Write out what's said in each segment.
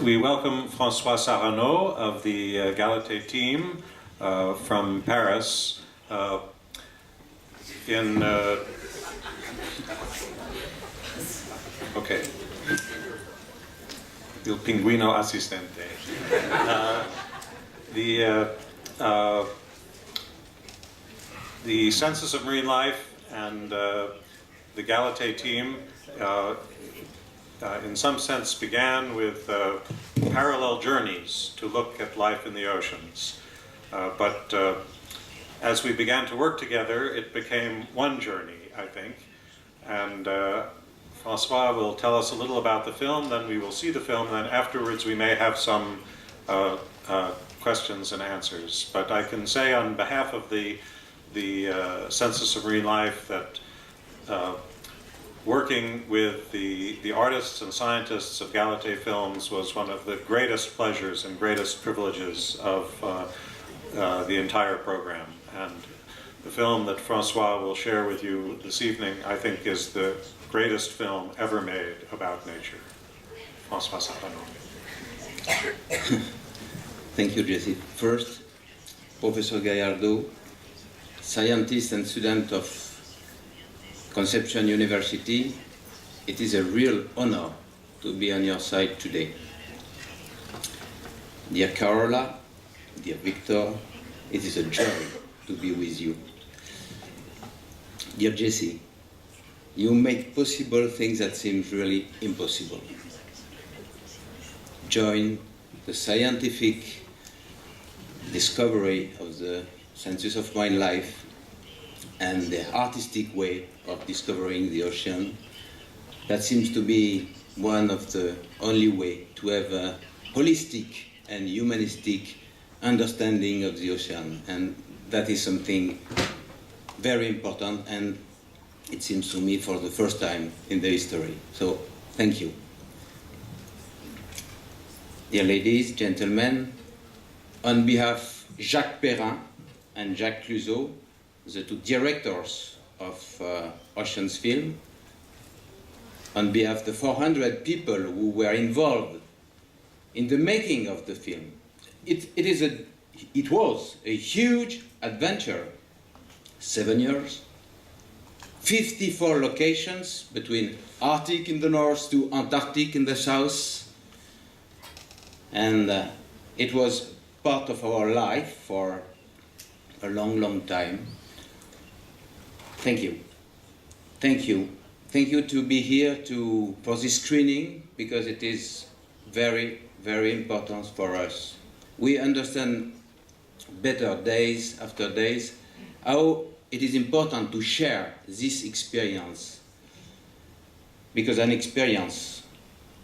We welcome Francois Saranó of the Galate team from Paris okay. Il pinguino assistente. The Census of Marine Life and the Galate team in some sense began with parallel journeys to look at life in the oceans. But as we began to work together, it became one journey, I think. And Francois will tell us a little about the film, then we will see the film, and then afterwards we may have some questions and answers. But I can say on behalf of the Census of Marine Life that working with the artists and scientists of Galate Films was one of the greatest pleasures and greatest privileges of the entire program. And the film that Francois will share with you this evening, I think, is the greatest film ever made about nature. Francois Saranó. Thank you, Jesse. First, Professor Gallardo, scientist and student of Conception University, it is a real honor to be on your side today. Dear Carola, dear Víctor, it is a joy to be with you. Dear Jesse, you make possible things that seem really impossible. Join the scientific discovery of the Census of Marine Life and the artistic way of discovering the ocean. That seems to be one of the only way to have a holistic and humanistic understanding of the ocean. And that is something very important, and it seems to me for the first time in the history. So, thank you. Dear ladies, gentlemen, on behalf of Jacques Perrin and Jacques Clouseau, the two directors of Oceans Film, on behalf of the 400 people who were involved in the making of the film. It was a huge adventure. 7 years, 54 locations between Arctic in the north to Antarctic in the south, and it was part of our life for a long, long time. Thank you. Thank you. Thank you to be here for this screening, because it is very, very important for us. We understand better days after days how it is important to share this experience, because an experience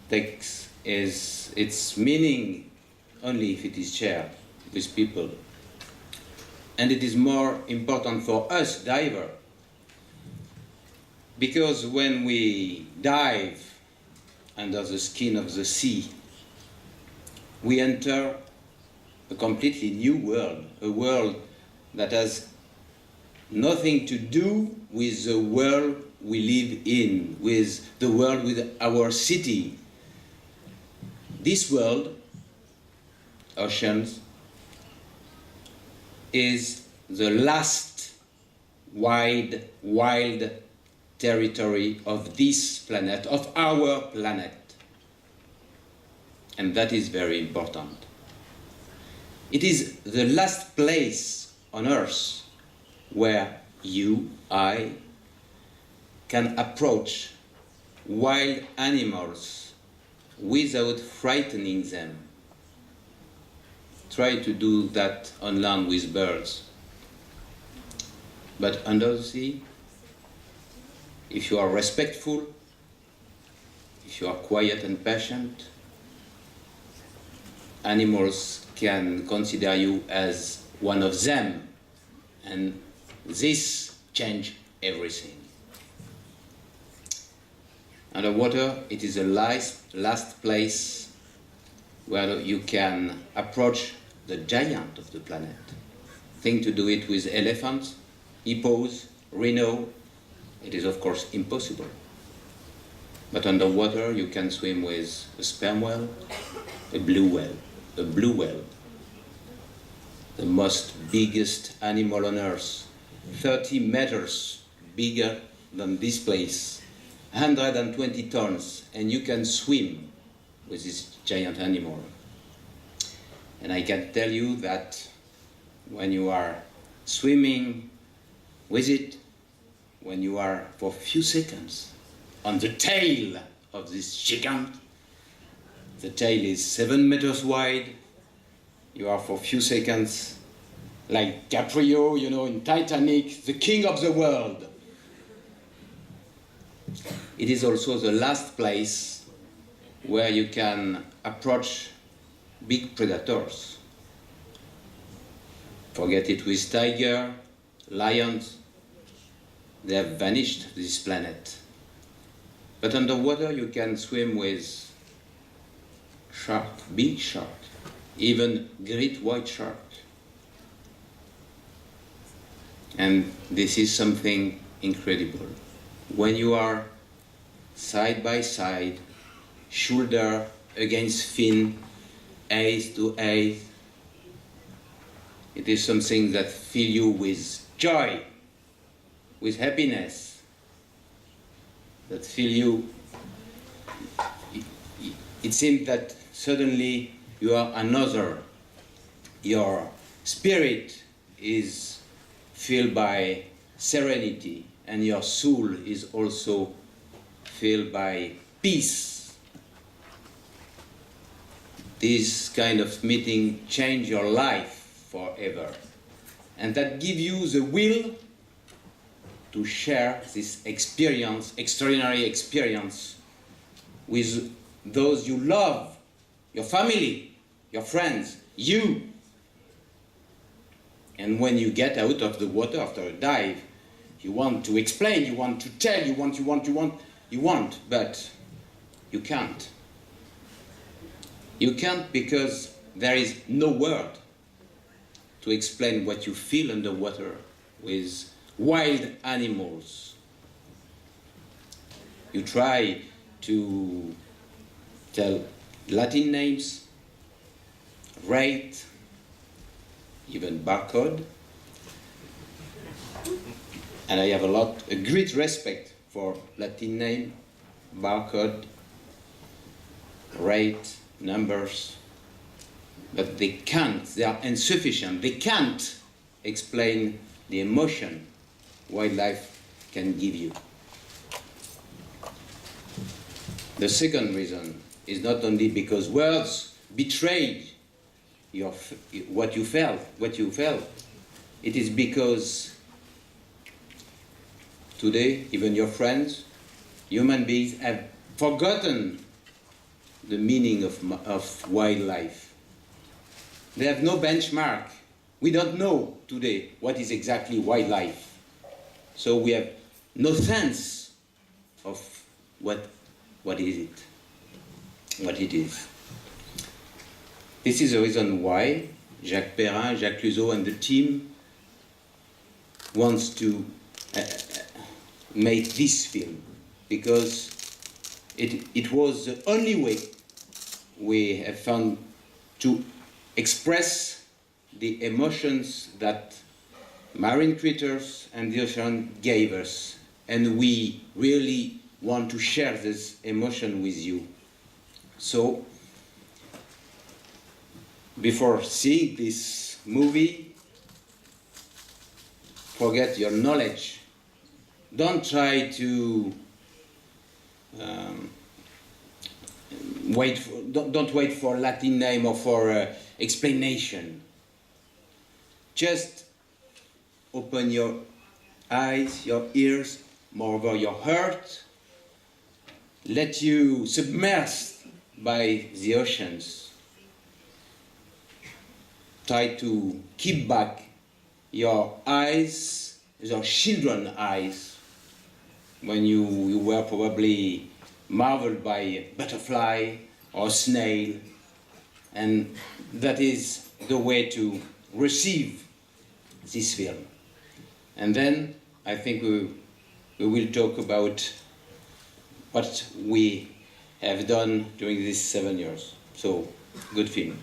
takes its meaning only if it is shared with people. And it is more important for us divers, because when we dive under the skin of the sea, we enter a completely new world, a world that has nothing to do with the world we live in, with the world, with our city. This world, oceans, is the last wild territory of this planet, of our planet. And that is very important. It is the last place on Earth where you, I, can approach wild animals without frightening them. Try to do that on land with birds. But under the sea, if you are respectful, if you are quiet and patient, animals can consider you as one of them, and this changes everything. Underwater, it is the last place where you can approach the giant of the planet. Think to do it with elephants, hippos, rhino. It is of course impossible. But underwater you can swim with a sperm whale, a blue whale, the most biggest animal on earth, 30 meters bigger than this place, 120 tons, and you can swim with this giant animal. And I can tell you that when you are swimming with it, when you are for a few seconds on the tail of this gigant, the tail is 7 meters wide, you are for a few seconds like Caprio, you know, in Titanic, the king of the world. It is also the last place where you can approach big predators. Forget it with tiger, lions, they have vanished this planet. But underwater you can swim with shark, big shark, even great white shark. And this is something incredible. When you are side by side, shoulder against fin, eyes to eyes, it is something that fills you with joy, with happiness, that fills you. It seems that suddenly you are another. Your spirit is filled by serenity, and your soul is also filled by peace. This kind of meeting change your life forever, and that give you the will to share this experience, extraordinary experience, with those you love, your family, your friends, you. And when you get out of the water after a dive, you want to explain, you want to tell, you want, but you can't. You can't because there is no word to explain what you feel underwater with wild animals. You try to tell Latin names, rate, even barcode. And I have a great respect for Latin name, barcode, rate, numbers, but they are insufficient. They can't explain the emotion wildlife can give you. The second reason is not only because words betrayed what you felt. It is because today, even your friends, human beings, have forgotten the meaning of wildlife. They have no benchmark. We don't know today what is exactly wildlife. So we have no sense of what it is. This is the reason why Jacques Perrin, Jacques Clouseau and the team wants to make this film, because it was the only way we have found to express the emotions that marine creatures and the ocean gave us, and we really want to share this emotion with you. So, before seeing this movie, forget your knowledge. Don't try to don't wait for Latin name or for explanation. Just open your eyes, your ears, moreover your heart. Let you submerge by the oceans. Try to keep back your eyes, your children's eyes, when you were probably marveled by a butterfly or snail, and that is the way to receive this film. And then I think we will talk about what we have done during these 7 years. So, good film.